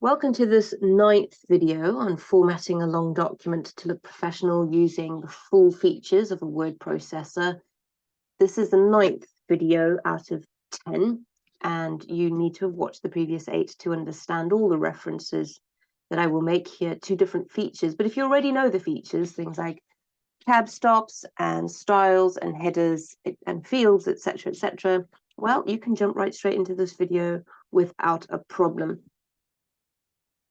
Welcome to this 9th video on formatting a long document to look professional using the full features of a word processor. This is the 9th video out of 10, and you need to have watched the previous 8 to understand all the references that I will make here to different features. But if you already know the features, things like tab stops and styles and headers and fields, etc., well, you can jump right straight into this video without a problem.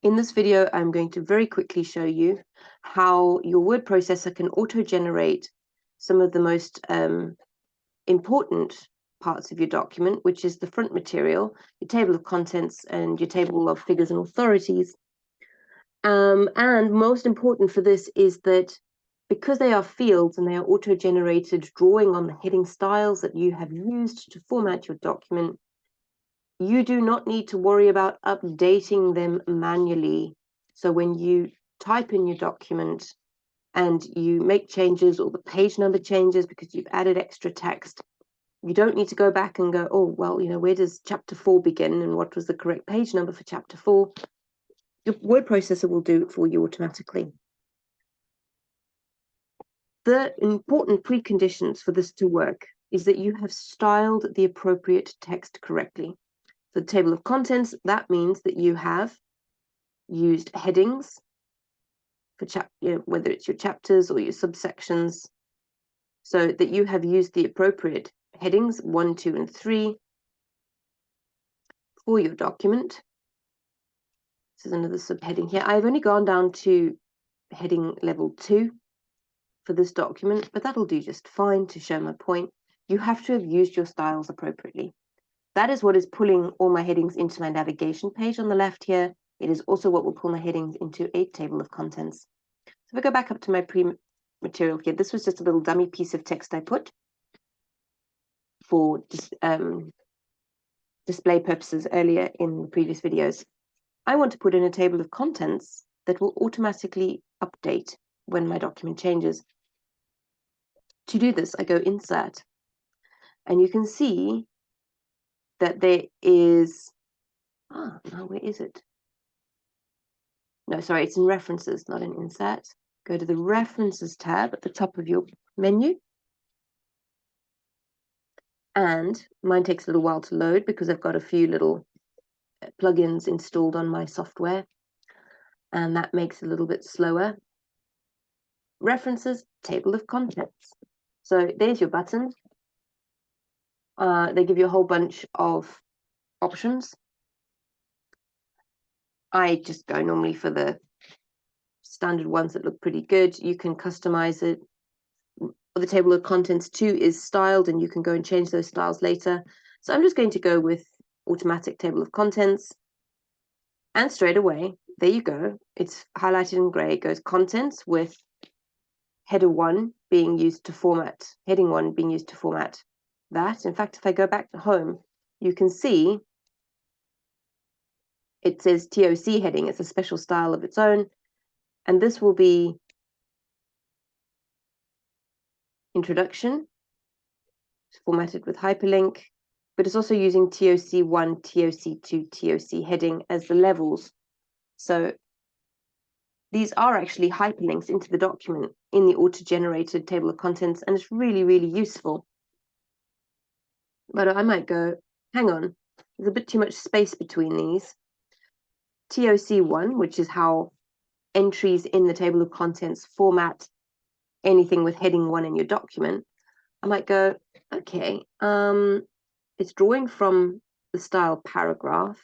In this video, I'm going to very quickly show you how your word processor can auto-generate some of the most important parts of your document, which is the front material, your table of contents, and your table of figures and authorities. And most important for this is that because they are fields and they are auto-generated, drawing on the heading styles that you have used to format your document, you do not need to worry about updating them manually. So when you type in your document and you make changes or the page number changes because you've added extra text, you don't need to go back and go, oh, well, where does chapter 4 begin and what was the correct page number for chapter 4? Your word processor will do it for you automatically. The important preconditions for this to work is that you have styled the appropriate text correctly. The table of contents, that means that you have used headings for whether it's your chapters or your subsections, so that you have used the appropriate headings 1, 2, and 3 for your document. This is another subheading here. I've only gone down to heading level 2 for this document, but that'll do just fine to show my point. You have to have used your styles appropriately. That is what is pulling all my headings into my navigation page on the left here. It is also what will pull my headings into a table of contents. So if I go back up to my pre-material here, this was just a little dummy piece of text I put for display purposes earlier in the previous videos. I want to put in a table of contents that will automatically update when my document changes. To do this, I go Insert, and you can see that there is, now where is it? No, sorry, it's in References, not in Insert. Go to the References tab at the top of your menu. And mine takes a little while to load because I've got a few little plugins installed on my software, and that makes it a little bit slower. References, table of contents. So there's your button. They give you a whole bunch of options. I just go normally for the standard ones that look pretty good. You can customize it. The table of contents too is styled, and you can go and change those styles later. So I'm just going to go with automatic table of contents. And straight away, there you go. It's highlighted in gray. It goes contents with header 1 being used to format, heading 1 being used to format that. In fact, if I go back to home, you can see it says TOC heading. It's a special style of its own. And this will be introduction, formatted with hyperlink, but it's also using TOC1, TOC2, TOC heading as the levels. So these are actually hyperlinks into the document in the auto-generated table of contents, and it's really, really useful. But I might go, hang on, there's a bit too much space between these. TOC1, which is how entries in the table of contents format anything with heading 1 in your document. I might go, okay, it's drawing from the style paragraph.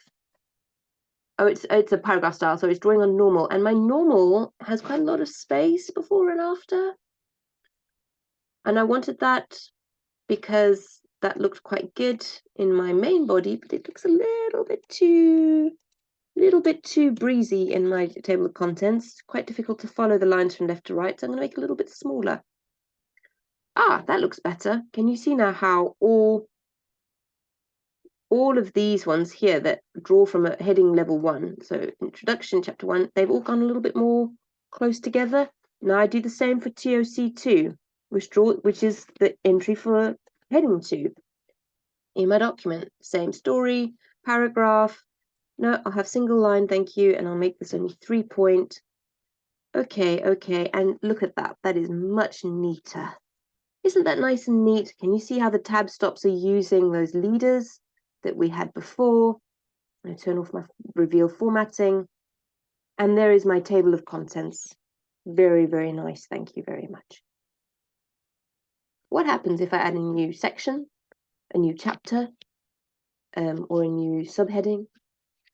Oh, it's a paragraph style, so it's drawing on normal, and my normal has quite a lot of space before and after. And I wanted that because that looked quite good in my main body, but it looks a little bit too breezy in my table of contents. Quite difficult to follow the lines from left to right, so I'm going to make it a little bit smaller. That looks better. Can you see now how all of these ones here that draw from a heading level 1, so introduction, chapter 1, they've all gone a little bit more close together. Now I do the same for TOC2, which is the entry for heading 2 in my document. Same story, paragraph, No, I'll have single line, thank you, and I'll make this only 3 point. Okay, okay, and look at that. That is much neater. Isn't that nice and neat? Can you see how the tab stops are using those leaders that we had before? I turn off my reveal formatting. And there is my table of contents. Very, very nice. Thank you very much. What happens if I add a new section, a new chapter, or a new subheading?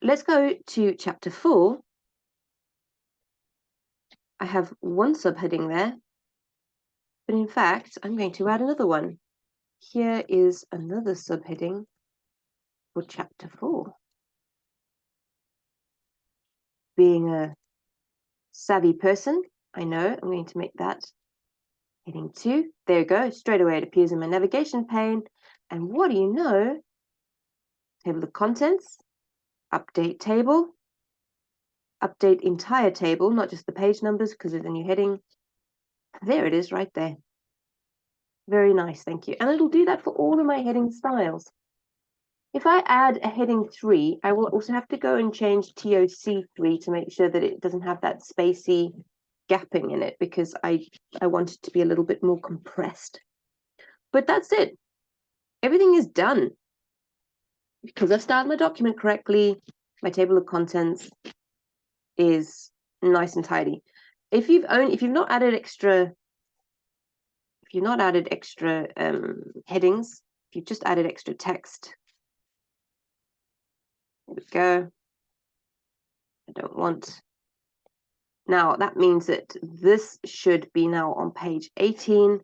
Let's go to chapter 4. I have one subheading there, but in fact, I'm going to add another one. Here is another subheading for chapter 4. Being a savvy person, I know I'm going to make that heading 2. There you go. Straight away it appears in my navigation pane. And what do you know? Table of contents, update table, update entire table, not just the page numbers because there's a new heading. There it is right there. Very nice, thank you. And it'll do that for all of my heading styles. If I add a heading 3, I will also have to go and change TOC3 to make sure that it doesn't have that spacey gapping in it because I want it to be a little bit more compressed. But that's it. Everything is done. Because I've styled my document correctly, my table of contents is nice and tidy. If you've not added extra headings, if you've just added extra text, there we go. I don't want. Now that means that this should be now on page 18.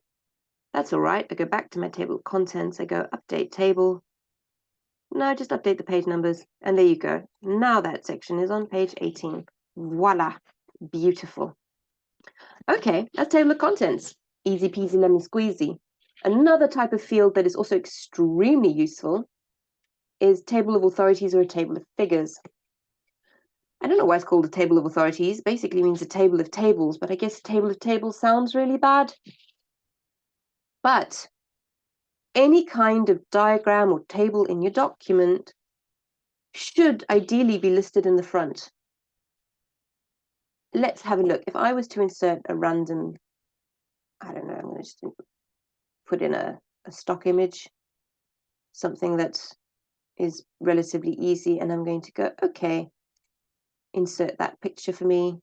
That's all right. I go back to my table of contents. I go update table. No, just update the page numbers. And there you go. Now that section is on page 18. Voila. Beautiful. Okay, that's table of contents. Easy peasy lemon squeezy. Another type of field that is also extremely useful is table of authorities or a table of figures. I don't know why it's called a table of authorities. Basically means a table of tables, but I guess a table of tables sounds really bad. But any kind of diagram or table in your document should ideally be listed in the front. Let's have a look. If I was to insert a random, I don't know, I'm going to just put in a stock image, something that is relatively easy, and I'm going to go, okay, insert that picture for me.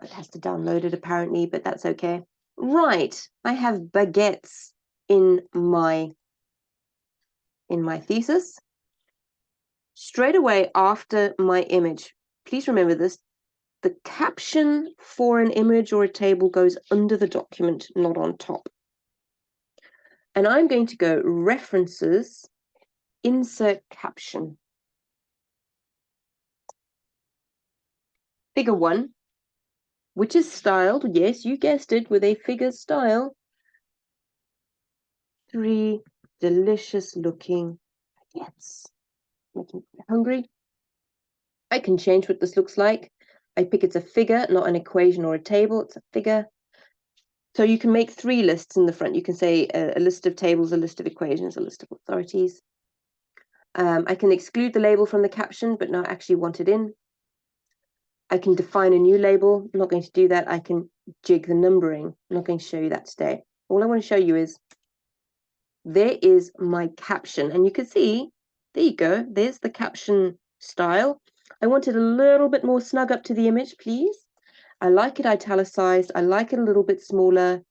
It has to download it apparently, but that's okay. Right, I have baguettes in my thesis. Straight away after my image, please remember this, the caption for an image or a table goes under the document, not on top. And I'm going to go references, insert caption. Figure 1, which is styled, yes, you guessed it, with a figure style. 3 delicious looking baguettes. Making me hungry. I can change what this looks like. I pick it's a figure, not an equation or a table, it's a figure. So you can make 3 lists in the front. You can say a list of tables, a list of equations, a list of authorities. I can exclude the label from the caption, but not actually want it in. I can define a new label. I'm not going to do that. I can jig the numbering. I'm not going to show you that today. All I want to show you is there is my caption. And you can see, there you go. There's the caption style. I want it a little bit more snug up to the image, please. I like it italicized. I like it a little bit smaller.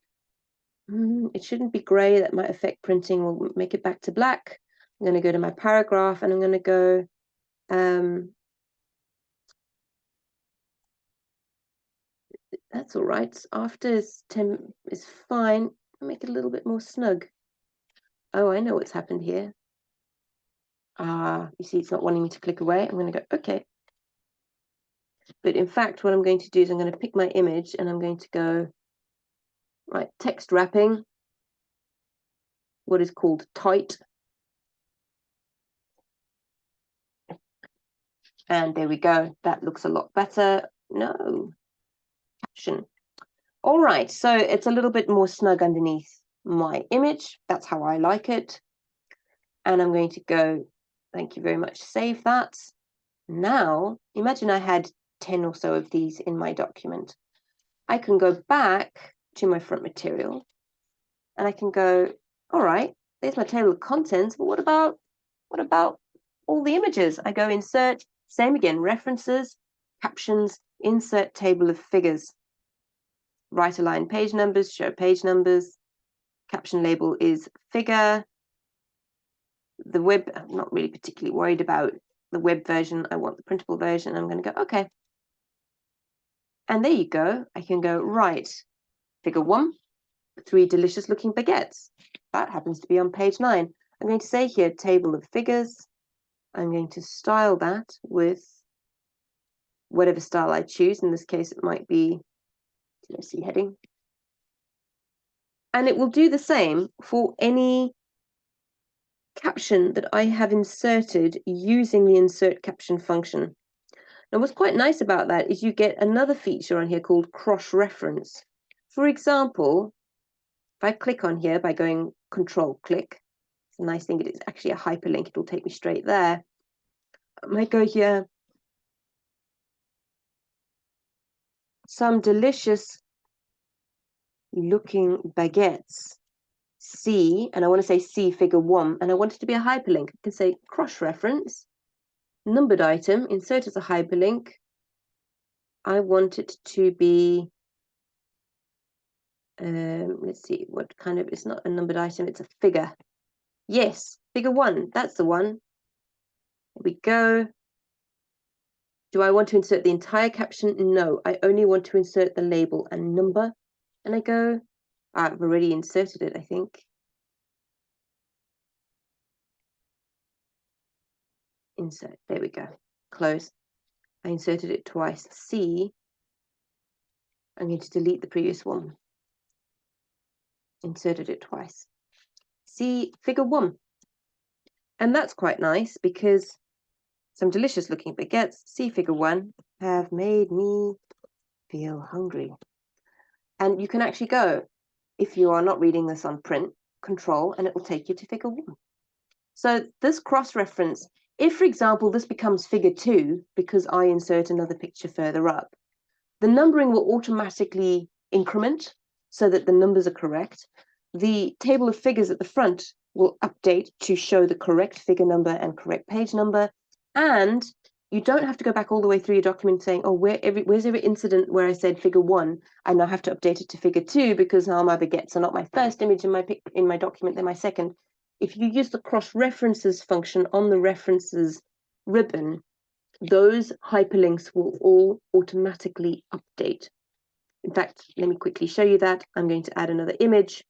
It shouldn't be gray. That might affect printing. We'll make it back to black. I'm going to go to my paragraph and I'm going to go that's all right. After is 10 is fine. Make it a little bit more snug. Oh, I know what's happened here. You see it's not wanting me to click away. I'm going to go, okay. But in fact, what I'm going to do is I'm going to pick my image and I'm going to go, right, text wrapping, what is called tight. And there we go. That looks a lot better. No, caption. All right, so it's a little bit more snug underneath my image. That's how I like it. And I'm going to go Thank you very much. Save that. Now, imagine I had 10 or so of these in my document. I can go back to my front material and I can go, all right, there's my table of contents, but what about all the images? I go insert, same again, references, captions, insert table of figures. Right align page numbers, show page numbers. Caption label is figure. The web, I'm not really particularly worried about the web version. I want the printable version. I'm going to go, okay. And there you go. I can go, right, figure 1, 3 delicious looking baguettes. That happens to be on page 9. I'm going to say here, table of figures. I'm going to style that with whatever style I choose. In this case, it might be TOC heading. And it will do the same for any caption that I have inserted using the insert caption function. Now, what's quite nice about that is you get another feature on here called cross-reference. For example, if I click on here by going Control-click, it's a nice thing, it's actually a hyperlink, it'll take me straight there. I might go here, some delicious looking baguettes, C, and I want to say C figure 1, and I want it to be a hyperlink. I can say cross-reference, numbered item, insert as a hyperlink. I want it to be, let's see, what kind of, it's not a numbered item, it's a figure. Yes, figure 1, that's the one. Here we go. Do I want to insert the entire caption? No, I only want to insert the label and number. And I go, I've already inserted it, I think. Insert, there we go, close. I inserted it twice. C, I'm going to delete the previous one. Inserted it twice. C, figure 1. And that's quite nice because some delicious looking baguettes, C figure 1, have made me feel hungry. And you can actually go, if you are not reading this on print, Control, and it will take you to figure 1. So this cross-reference, if, for example, this becomes figure 2, because I insert another picture further up, the numbering will automatically increment so that the numbers are correct. The table of figures at the front will update to show the correct figure number and correct page number. And you don't have to go back all the way through your document saying, oh, where's every incident where I said figure 1? I now have to update it to figure 2 because now my baguettes are not my first image in my document, they're my second. If you use the cross-references function on the references ribbon, those hyperlinks will all automatically update. In fact, let me quickly show you that. I'm going to add another image.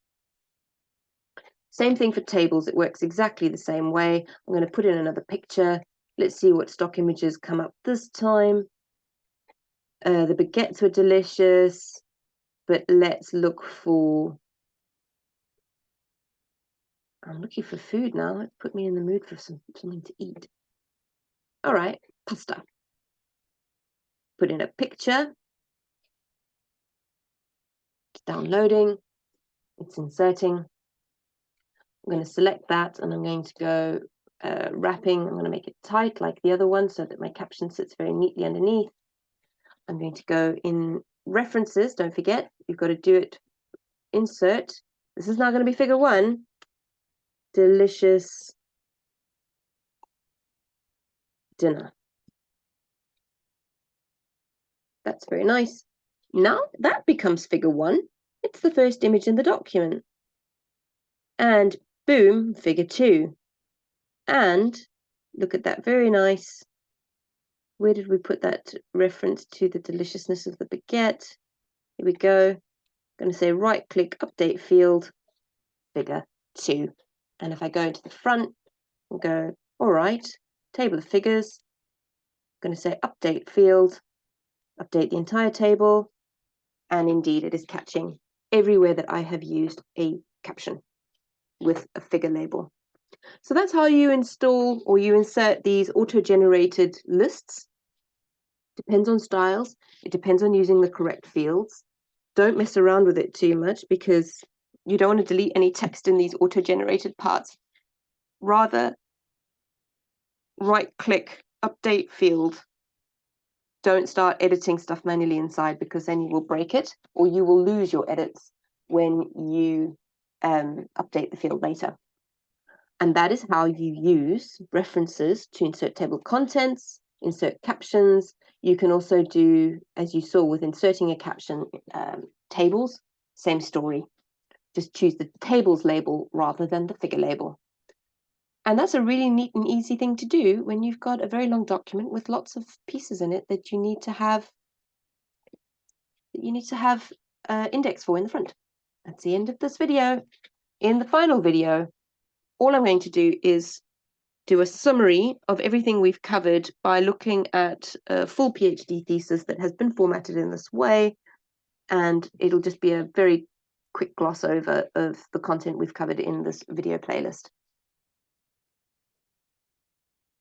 Same thing for tables. It works exactly the same way. I'm going to put in another picture. Let's see what stock images come up this time. The baguettes were delicious, but let's look for... I'm looking for food now. It put me in the mood for something to eat. All right, pasta. Put in a picture. It's downloading. It's inserting. I'm going to select that and I'm going to go wrapping. I'm going to make it tight like the other one so that my caption sits very neatly underneath. I'm going to go in references. Don't forget, you've got to do it. Insert. This is now going to be figure 1. Delicious dinner. That's very nice. Now that becomes figure 1. It's the first image in the document. And boom, figure 2. And look at that, very nice. Where did we put that reference to the deliciousness of the baguette? Here we go. I'm going to say right click, update field, figure 2. And if I go into the front and go, all right, table of figures, I'm going to say update field, update the entire table. And indeed, it is catching everywhere that I have used a caption with a figure label. So that's how you install or you insert these auto-generated lists. Depends on styles. It depends on using the correct fields. Don't mess around with it too much because you don't want to delete any text in these auto-generated parts. Rather, right-click, update field. Don't start editing stuff manually inside, because then you will break it, or you will lose your edits when you update the field later. And that is how you use references to insert table contents, insert captions. You can also do, as you saw with inserting a caption, tables, same story. Just choose the tables label rather than the figure label. And that's a really neat and easy thing to do when you've got a very long document with lots of pieces in it that you need to have index for in the front. That's the end of this video. In the final video, all I'm going to do is do a summary of everything we've covered by looking at a full PhD thesis that has been formatted in this way, and it'll just be a very quick gloss over of the content we've covered in this video playlist.